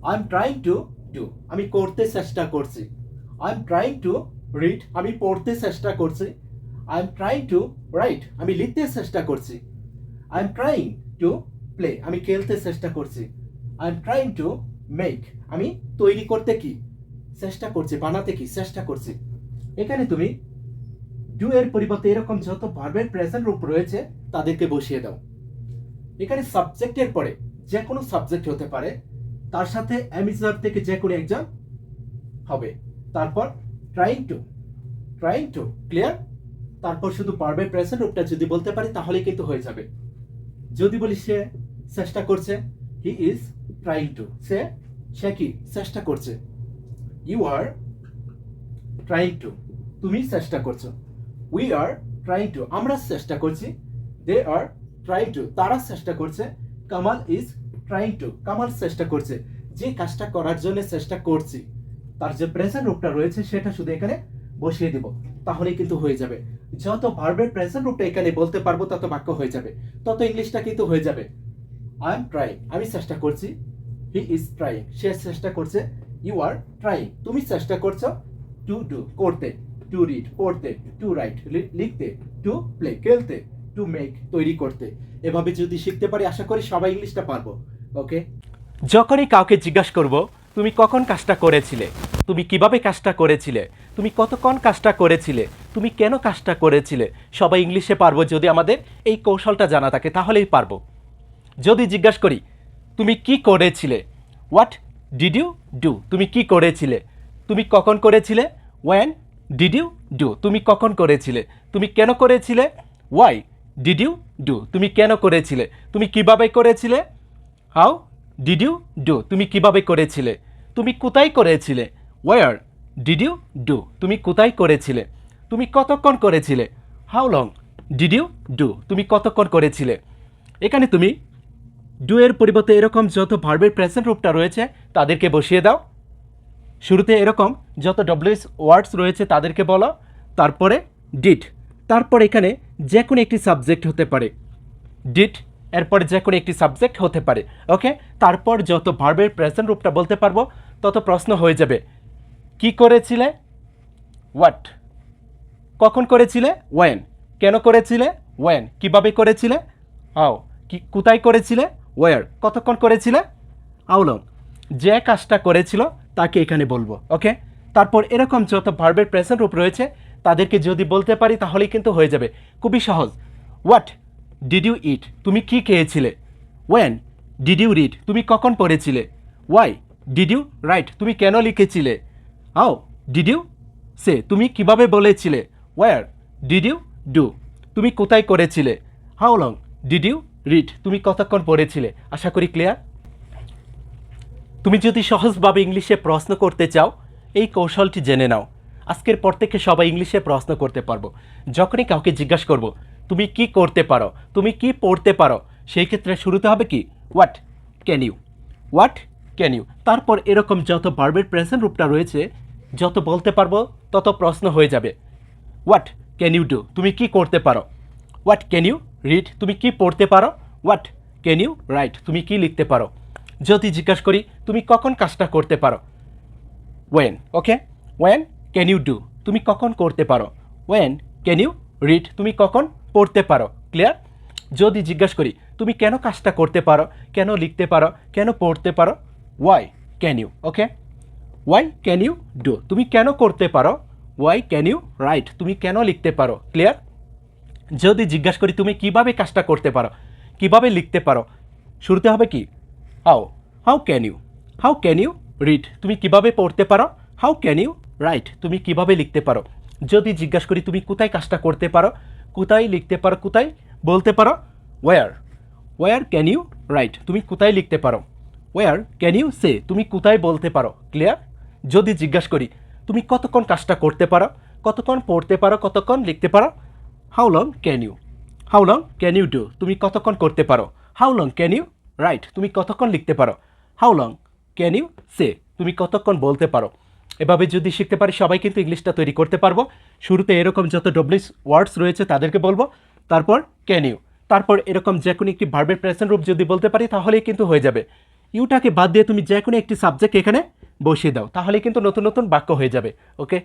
I am trying to do, আমি করতে চেষ্টা করছি। I am trying to read, আমি পড়তে চেষ্টা করছি। I am trying to right, আমি লিখতে চেষ্টা করছি। I am trying to play, আমি খেলতে চেষ্টা করছি। I am trying to make, আমি তৈরি করতে কি চেষ্টা করছি, বানাতে কি চেষ্টা করছি। এখানে তুমি ডু এর পরিবর্তে এরকম যত ভার্বের প্রেজেন্ট রূপ রয়েছে তাদেরকে বসিয়ে দাও। এখানে সাবজেক্টের পরে যে কোনো সাবজেক্ট হতে পারে, তার সাথে অ্যামিজার থেকে যে কোনো একজন হবে। তারপর trying to, trying to, clear. তারপর শুধু ভার্বের প্রেজেন্ট রূপটা যদি বলতে পারি তাহলে কিন্তু হয়ে যাবে। যদি বলি সে চেষ্টা করছে, হি ইজ ট্রাইং টু, সে কি চেষ্টা করছে। ইউ আর ট্রাইং টু, তুমি চেষ্টা করছো। উই আর ট্রাইং টু, আমরা চেষ্টা করছি। দে আর ট্রাইং টু, তারা চেষ্টা করছে। Kamal is trying to, Kamal চেষ্টা করছে। যে কাজটা করার জন্য চেষ্টা করছি তার যে প্রেজেন্ট রূপটা রয়েছে সেটা শুধু এখানে বসিয়ে দিব, তাহলেই কিন্তু হয়ে যাবে। যত ভার্বের প্রেজেন্ট রূপটা এখানে বলতে পারবো তত বাক্য হয়ে যাবে, তত ইংলিশটা কিন্তু হয়ে যাবে। আই এম ট্রাইং, আমি চেষ্টা করছি। হি ইজ ট্রাইং, সে চেষ্টা করছে। ইউ আর ট্রাইং, তুমি চেষ্টা করছো। টু ডু, করতে। টু রিড, পড়তে। টু রাইট, লিখতে। টু প্লে, খেলতে। টু মেক, তৈরি করতে। এভাবে যদি শিখতে পারি আশা করি সবাই ইংলিশটা পারবো। ওকে। যখনই কাউকে জিজ্ঞাসা করব তুমি কখন কাজটা করেছিলে, তুমি কিভাবে কাজটা করেছিলে, তুমি কতক্ষণ কাজটা করেছিলে, তুমি কেন কাজটা করেছিলে, সবাই ইংলিশে পারবো যদি আমাদের এই কৌশলটা জানা থাকে, তাহলেই পারবো। যদি জিজ্ঞাসা করি তুমি কি করেছিলে, হোয়াট ডিড ইউ ডু, তুমি কি করেছিলে, তুমি কখন করেছিলে, ওয়েন ডিড ইউ ডু, তুমি কখন করেছিলে, তুমি কেন করেছিলে, ওয়াই ডিড ইউ ডু, তুমি কেন করেছিলে, তুমি কিভাবে করেছিলে, হাউ ডিড ইউ ডু, তুমি কিভাবে করেছিলে, তুমি কোথায় করেছিলে, ওয়ার ডিড ইউ ডু, তুমি কোথায় করেছিলে, তুমি কতক্ষণ করেছিলে, how long did you do, তুমি কতক্ষণ করেছিলে। এখানে তুমি ডু এর পরিবর্তে এরকম যত ভার্বের প্রেজেন্ট রূপটা রয়েছে তাদেরকে বসিয়ে দাও। শুরুতে এরকম যত ডব্লিউএস ওয়ার্ডস রয়েছে তাদেরকে বলো, তারপরে ডিড, তারপর এখানে যে কোনো একটি সাবজেক্ট হতে পারে। ডিড এরপরে যে কোনো একটি সাবজেক্ট হতে পারে। ওকে, তারপর যত ভার্বের প্রেজেন্ট রূপটা বলতে পারবো তত প্রশ্ন হয়ে যাবে। কি করেছিলে, হোয়াট, কখন করেছিলে, ওয়েন, কেন করেছিলে, ওয়েন, কিভাবে করেছিলে, হাউ, কি কোথায় করেছিলে, ওয়ার, কতক্ষণ করেছিলে, হাউ লং, যে কাজটা করেছিল তাকে এখানে বলবো। ওকে, তারপর এরকম যত ভার্বের প্রেজেন্ট রূপ রয়েছে তাদেরকে যদি বলতে পারি তাহলেই কিন্তু হয়ে যাবে, খুবই সহজ। হোয়াট ডিড ইউ ইট, তুমি কি খেয়েছিলে, ওয়েন ডিড ইউ রিড, তুমি কখন পড়েছিলে, ওয়াই ডিড ইউ রাইট, তুমি কেন লিখেছিলে, হাউ ডিড ইউ সে, তুমি কিভাবে বলেছিলে, ওয়ার ডিড ইউ ডু, তুমি কোথায় করেছিলে, how long did you read, তুমি কতক্ষণ পড়েছিলে। আশা করি ক্লিয়ার। তুমি যদি সহজভাবে ইংলিশে প্রশ্ন করতে চাও এই কৌশলটি জেনে নাও। আজকের পর থেকে সবাই ইংলিশে প্রশ্ন করতে পারবো। যখনই কাউকে জিজ্ঞাসা করব তুমি কি করতে পারো, তুমি কি পড়তে পারো, সেই ক্ষেত্রে শুরুতে হবে কি, what can you, what can you, তারপর এরকম যত ভার্বের প্রেজেন্ট রূপটা রয়েছে যত বলতে পারবো তত প্রশ্ন হয়ে যাবে। হোয়াট ক্যান ইউ ডু, তুমি কি করতে পারো, হোয়াট ক্যান ইউ রিড, তুমি কি পড়তে পারো, হোয়াট ক্যান ইউ রাইট, তুমি কি লিখতে পারো। যদি জিজ্ঞাসা করি তুমি কখন কাজটা করতে পারো, when. Okay, when can you do, তুমি কখন করতে পারো, ওয়েন ক্যান ইউ রিড, তুমি কখন পড়তে পারো। ক্লিয়ার। যদি জিজ্ঞাসা করি তুমি কেন কাজটা করতে পারো, কেন লিখতে পারো, কেন পড়তে পারো, why can you. Okay, why can you do, তুমি কেন করতে পারো, ওয়াই ক্যান ইউ রাইট, তুমি কেন লিখতে পারো। ক্লিয়ার। যদি জিজ্ঞাসা করি তুমি কিভাবে কাজটা করতে পারো, কিভাবে লিখতে পারো, শুরুতে হবে কি, how, how can you, how can you read, তুমি কিভাবে পড়তে পারো, হাউ ক্যান ইউ রাইট, তুমি কিভাবে লিখতে পারো। যদি জিজ্ঞাসা করি তুমি কোথায় কাজটা করতে পারো, কোথায় লিখতে পারো, কোথায় বলতে পারো, where, where can you write, তুমি কোথায় লিখতে পারো, ওয়ার ক্যান ইউ সে, তুমি কোথায় বলতে পারো। ক্লিয়ার। যদি জিজ্ঞাসা করি তুমি কতক্ষণ কাজটা করতে পারো, কতক্ষণ পড়তে পারো, কতক্ষণ লিখতে পারো, how long can you, how long can you do, তুমি কতক্ষণ করতে পারো, how long can you write, তুমি কতক্ষণ লিখতে পারো, how long can you say, তুমি কতক্ষণ বলতে পারো। এভাবে যদি শিখতে পারি সবাই কিন্তু ইংলিশটা তৈরি করতে পারবো। শুরুতে এরকম যত ডব্লিউএস ওয়ার্ডস রয়েছে তাদেরকে বলবো, তারপর ক্যান ইউ, তারপর এরকম যে কোনো একটি ভার্বের প্রেজেন্ট রূপ যদি বলতে পারি তাহলেই কিন্তু হয়ে যাবে। ইউটাকে বাদ দিয়ে তুমি যে কোনো একটি সাবজেক্ট এখানে বসিয়ে দাও, তাহলে কিন্তু নতুন নতুন বাক্য হয়ে যাবে। ওকে।